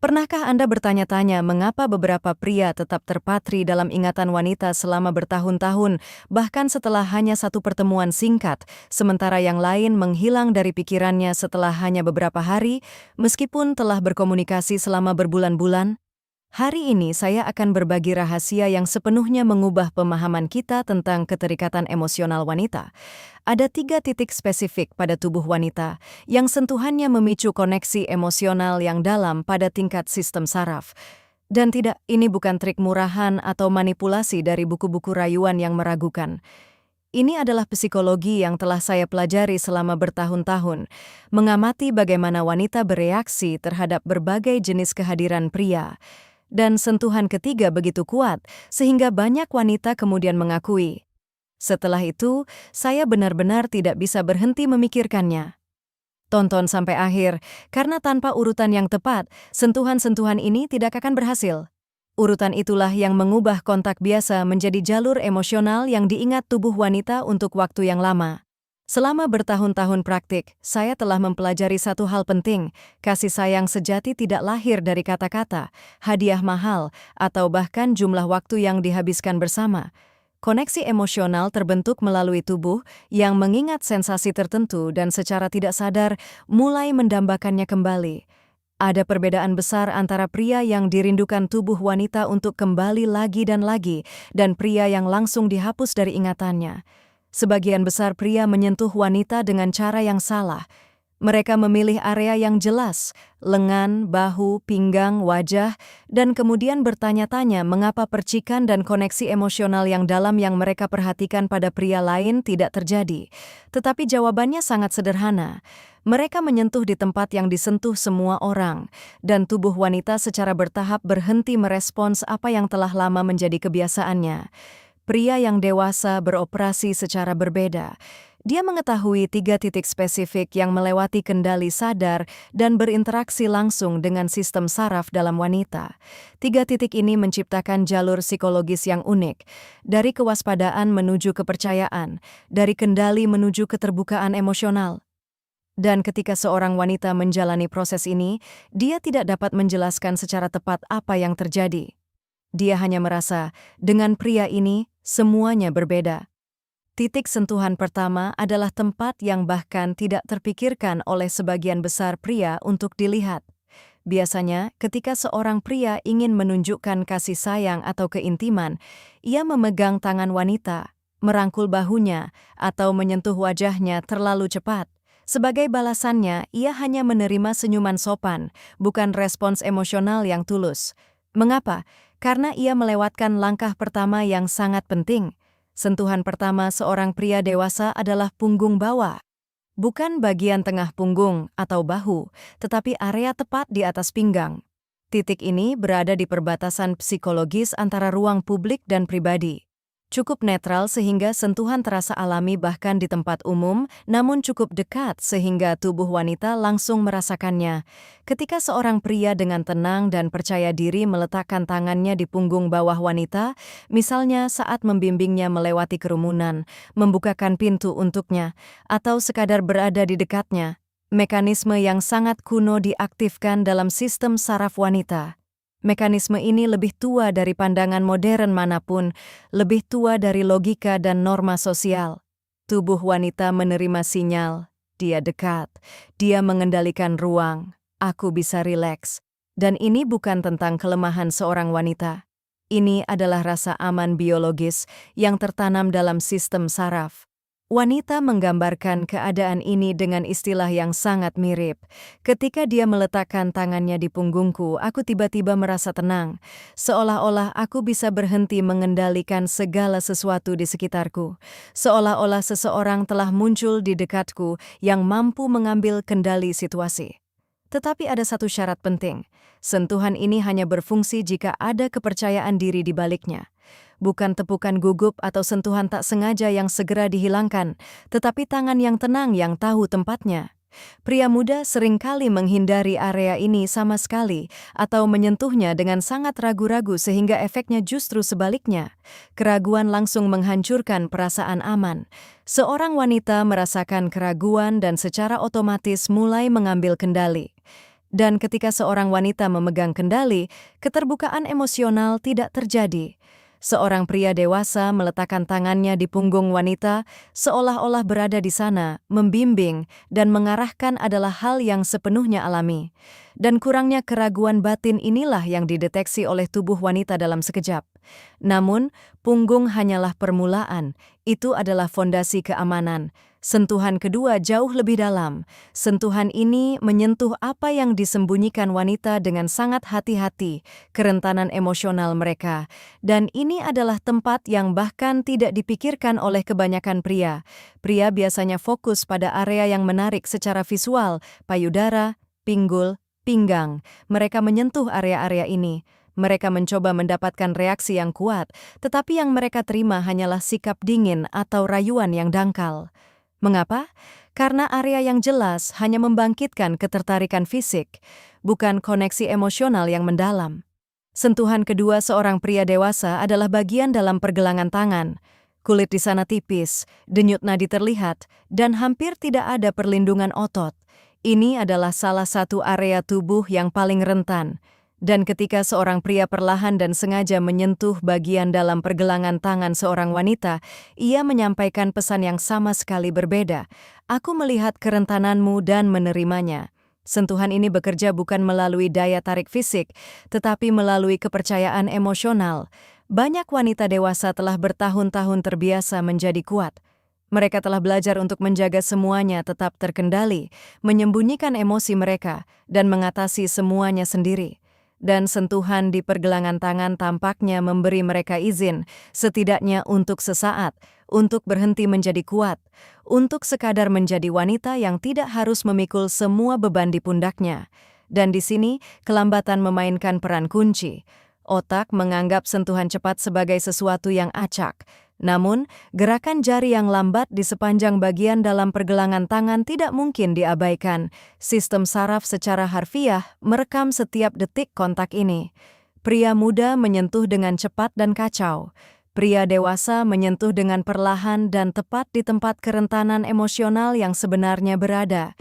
Pernahkah Anda bertanya-tanya mengapa beberapa pria tetap terpatri dalam ingatan wanita selama bertahun-tahun, bahkan setelah hanya satu pertemuan singkat, sementara yang lain menghilang dari pikirannya setelah hanya beberapa hari, meskipun telah berkomunikasi selama berbulan-bulan? Hari ini saya akan berbagi rahasia yang sepenuhnya mengubah pemahaman kita tentang keterikatan emosional wanita. Ada 3 titik spesifik pada tubuh wanita yang sentuhannya memicu koneksi emosional yang dalam pada tingkat sistem saraf. Dan tidak, ini bukan trik murahan atau manipulasi dari buku-buku rayuan yang meragukan. Ini adalah psikologi yang telah saya pelajari selama bertahun-tahun, mengamati bagaimana wanita bereaksi terhadap berbagai jenis kehadiran pria. Dan sentuhan ketiga begitu kuat, sehingga banyak wanita kemudian mengakui. Setelah itu, saya benar-benar tidak bisa berhenti memikirkannya. Tonton sampai akhir, karena tanpa urutan yang tepat, sentuhan-sentuhan ini tidak akan berhasil. Urutan itulah yang mengubah kontak biasa menjadi jalur emosional yang diingat tubuh wanita untuk waktu yang lama. Selama bertahun-tahun praktik, saya telah mempelajari satu hal penting. Kasih sayang sejati tidak lahir dari kata-kata, hadiah mahal, atau bahkan jumlah waktu yang dihabiskan bersama. Koneksi emosional terbentuk melalui tubuh yang mengingat sensasi tertentu dan secara tidak sadar mulai mendambakannya kembali. Ada perbedaan besar antara pria yang dirindukan tubuh wanita untuk kembali lagi, dan pria yang langsung dihapus dari ingatannya. Sebagian besar pria menyentuh wanita dengan cara yang salah. Mereka memilih area yang jelas, lengan, bahu, pinggang, wajah, dan kemudian bertanya-tanya mengapa percikan dan koneksi emosional yang dalam yang mereka perhatikan pada pria lain tidak terjadi. Tetapi jawabannya sangat sederhana. Mereka menyentuh di tempat yang disentuh semua orang, dan tubuh wanita secara bertahap berhenti merespons apa yang telah lama menjadi kebiasaannya. Pria yang dewasa beroperasi secara berbeda. Dia mengetahui 3 titik spesifik yang melewati kendali sadar dan berinteraksi langsung dengan sistem saraf dalam wanita. 3 titik ini menciptakan jalur psikologis yang unik, dari kewaspadaan menuju kepercayaan, dari kendali menuju keterbukaan emosional. Dan ketika seorang wanita menjalani proses ini, dia tidak dapat menjelaskan secara tepat apa yang terjadi. Dia hanya merasa, dengan pria ini, semuanya berbeda. Titik sentuhan pertama adalah tempat yang bahkan tidak terpikirkan oleh sebagian besar pria untuk dilihat. Biasanya, ketika seorang pria ingin menunjukkan kasih sayang atau keintiman, ia memegang tangan wanita, merangkul bahunya, atau menyentuh wajahnya terlalu cepat. Sebagai balasannya, ia hanya menerima senyuman sopan, bukan respons emosional yang tulus. Mengapa? Karena ia melewatkan langkah pertama yang sangat penting. Sentuhan pertama seorang pria dewasa adalah punggung bawah. Bukan bagian tengah punggung atau bahu, tetapi area tepat di atas pinggang. Titik ini berada di perbatasan psikologis antara ruang publik dan pribadi. Cukup netral sehingga sentuhan terasa alami bahkan di tempat umum, namun cukup dekat sehingga tubuh wanita langsung merasakannya. Ketika seorang pria dengan tenang dan percaya diri meletakkan tangannya di punggung bawah wanita, misalnya saat membimbingnya melewati kerumunan, membukakan pintu untuknya, atau sekadar berada di dekatnya, mekanisme yang sangat kuno diaktifkan dalam sistem saraf wanita. Mekanisme ini lebih tua dari pandangan modern manapun, lebih tua dari logika dan norma sosial. Tubuh wanita menerima sinyal, dia dekat, dia mengendalikan ruang, aku bisa rileks. Dan ini bukan tentang kelemahan seorang wanita. Ini adalah rasa aman biologis yang tertanam dalam sistem saraf. Wanita menggambarkan keadaan ini dengan istilah yang sangat mirip. Ketika dia meletakkan tangannya di punggungku, aku tiba-tiba merasa tenang, seolah-olah aku bisa berhenti mengendalikan segala sesuatu di sekitarku, seolah-olah seseorang telah muncul di dekatku yang mampu mengambil kendali situasi. Tetapi ada satu syarat penting, sentuhan ini hanya berfungsi jika ada kepercayaan diri di baliknya. Bukan tepukan gugup atau sentuhan tak sengaja yang segera dihilangkan, tetapi tangan yang tenang yang tahu tempatnya. Pria muda seringkali menghindari area ini sama sekali atau menyentuhnya dengan sangat ragu-ragu sehingga efeknya justru sebaliknya. Keraguan langsung menghancurkan perasaan aman. Seorang wanita merasakan keraguan dan secara otomatis mulai mengambil kendali. Dan ketika seorang wanita memegang kendali, keterbukaan emosional tidak terjadi. Seorang pria dewasa meletakkan tangannya di punggung wanita, seolah-olah berada di sana, membimbing, dan mengarahkan adalah hal yang sepenuhnya alami. Dan kurangnya keraguan batin inilah yang dideteksi oleh tubuh wanita dalam sekejap. Namun, punggung hanyalah permulaan, itu adalah fondasi keamanan. Sentuhan kedua jauh lebih dalam. Sentuhan ini menyentuh apa yang disembunyikan wanita dengan sangat hati-hati, kerentanan emosional mereka. Dan ini adalah tempat yang bahkan tidak dipikirkan oleh kebanyakan pria. Pria biasanya fokus pada area yang menarik secara visual, payudara, pinggul, pinggang. Mereka menyentuh area-area ini. Mereka mencoba mendapatkan reaksi yang kuat, tetapi yang mereka terima hanyalah sikap dingin atau rayuan yang dangkal. Mengapa? Karena area yang jelas hanya membangkitkan ketertarikan fisik, bukan koneksi emosional yang mendalam. Sentuhan kedua seorang pria dewasa adalah bagian dalam pergelangan tangan. Kulit di sana tipis, denyut nadi terlihat, dan hampir tidak ada perlindungan otot. Ini adalah salah satu area tubuh yang paling rentan. Dan ketika seorang pria perlahan dan sengaja menyentuh bagian dalam pergelangan tangan seorang wanita, ia menyampaikan pesan yang sama sekali berbeda. Aku melihat kerentananmu dan menerimanya. Sentuhan ini bekerja bukan melalui daya tarik fisik, tetapi melalui kepercayaan emosional. Banyak wanita dewasa telah bertahun-tahun terbiasa menjadi kuat. Mereka telah belajar untuk menjaga semuanya tetap terkendali, menyembunyikan emosi mereka, dan mengatasi semuanya sendiri. Dan sentuhan di pergelangan tangan tampaknya memberi mereka izin, setidaknya untuk sesaat, untuk berhenti menjadi kuat, untuk sekadar menjadi wanita yang tidak harus memikul semua beban di pundaknya. Dan di sini, kelambatan memainkan peran kunci. Otak menganggap sentuhan cepat sebagai sesuatu yang acak. Namun, gerakan jari yang lambat di sepanjang bagian dalam pergelangan tangan tidak mungkin diabaikan. Sistem saraf secara harfiah merekam setiap detik kontak ini. Pria muda menyentuh dengan cepat dan kacau. Pria dewasa menyentuh dengan perlahan dan tepat di tempat kerentanan emosional yang sebenarnya berada.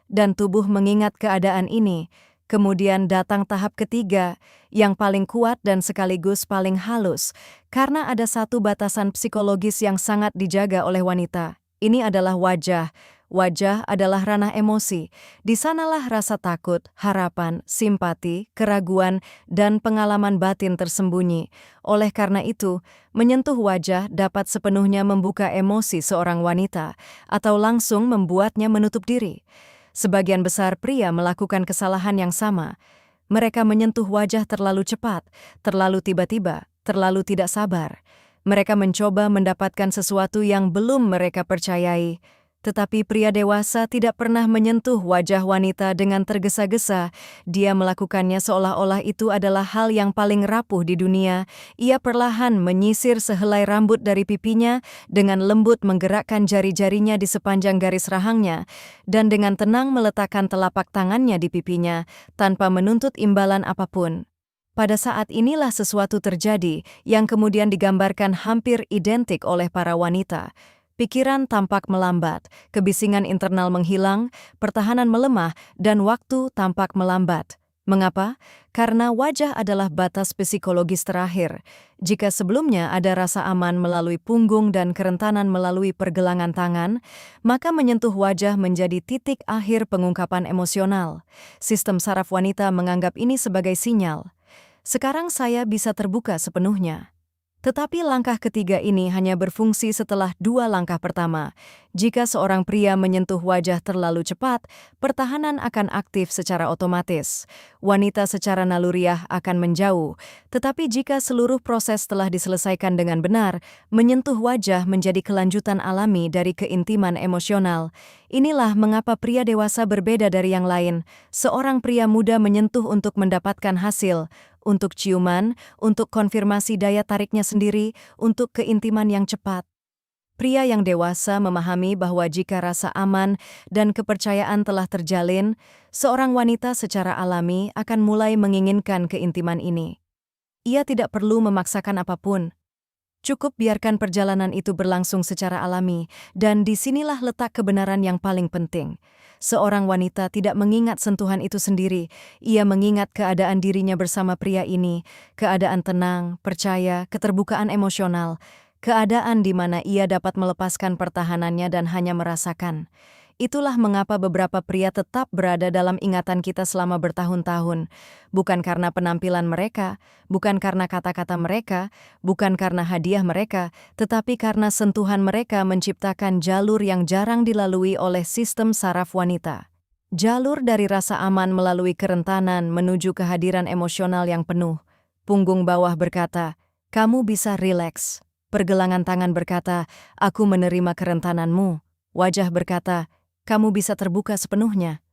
Dan tubuh mengingat keadaan ini. Kemudian datang tahap ketiga, yang paling kuat dan sekaligus paling halus, karena ada satu batasan psikologis yang sangat dijaga oleh wanita. Ini adalah wajah. Wajah adalah ranah emosi. Di sanalah rasa takut, harapan, simpati, keraguan, dan pengalaman batin tersembunyi. Oleh karena itu, menyentuh wajah dapat sepenuhnya membuka emosi seorang wanita, atau langsung membuatnya menutup diri. Sebagian besar pria melakukan kesalahan yang sama. Mereka menyentuh wajah terlalu cepat, terlalu tiba-tiba, terlalu tidak sabar. Mereka mencoba mendapatkan sesuatu yang belum mereka percayai. Tetapi pria dewasa tidak pernah menyentuh wajah wanita dengan tergesa-gesa. Dia melakukannya seolah-olah itu adalah hal yang paling rapuh di dunia. Ia perlahan menyisir sehelai rambut dari pipinya, dengan lembut menggerakkan jari-jarinya di sepanjang garis rahangnya, dan dengan tenang meletakkan telapak tangannya di pipinya, tanpa menuntut imbalan apapun. Pada saat inilah sesuatu terjadi yang kemudian digambarkan hampir identik oleh para wanita. Pikiran tampak melambat, kebisingan internal menghilang, pertahanan melemah, dan waktu tampak melambat. Mengapa? Karena wajah adalah batas psikologis terakhir. Jika sebelumnya ada rasa aman melalui punggung dan kerentanan melalui pergelangan tangan, maka menyentuh wajah menjadi titik akhir pengungkapan emosional. Sistem saraf wanita menganggap ini sebagai sinyal. Sekarang saya bisa terbuka sepenuhnya. Tetapi langkah ketiga ini hanya berfungsi setelah dua langkah pertama. Jika seorang pria menyentuh wajah terlalu cepat, pertahanan akan aktif secara otomatis. Wanita secara naluriah akan menjauh. Tetapi jika seluruh proses telah diselesaikan dengan benar, menyentuh wajah menjadi kelanjutan alami dari keintiman emosional. Inilah mengapa pria dewasa berbeda dari yang lain. Seorang pria muda menyentuh untuk mendapatkan hasil, untuk ciuman, untuk konfirmasi daya tariknya sendiri, untuk keintiman yang cepat. Pria yang dewasa memahami bahwa jika rasa aman dan kepercayaan telah terjalin, seorang wanita secara alami akan mulai menginginkan keintiman ini. Ia tidak perlu memaksakan apapun. Cukup biarkan perjalanan itu berlangsung secara alami, dan disinilah letak kebenaran yang paling penting. Seorang wanita tidak mengingat sentuhan itu sendiri, ia mengingat keadaan dirinya bersama pria ini, keadaan tenang, percaya, keterbukaan emosional, keadaan di mana ia dapat melepaskan pertahanannya dan hanya merasakan. Itulah mengapa beberapa pria tetap berada dalam ingatan kita selama bertahun-tahun. Bukan karena penampilan mereka, bukan karena kata-kata mereka, bukan karena hadiah mereka, tetapi karena sentuhan mereka menciptakan jalur yang jarang dilalui oleh sistem saraf wanita. Jalur dari rasa aman melalui kerentanan menuju kehadiran emosional yang penuh. Punggung bawah berkata, "Kamu bisa rileks." Pergelangan tangan berkata, "Aku menerima kerentananmu." Wajah berkata, "Kamu bisa terbuka sepenuhnya."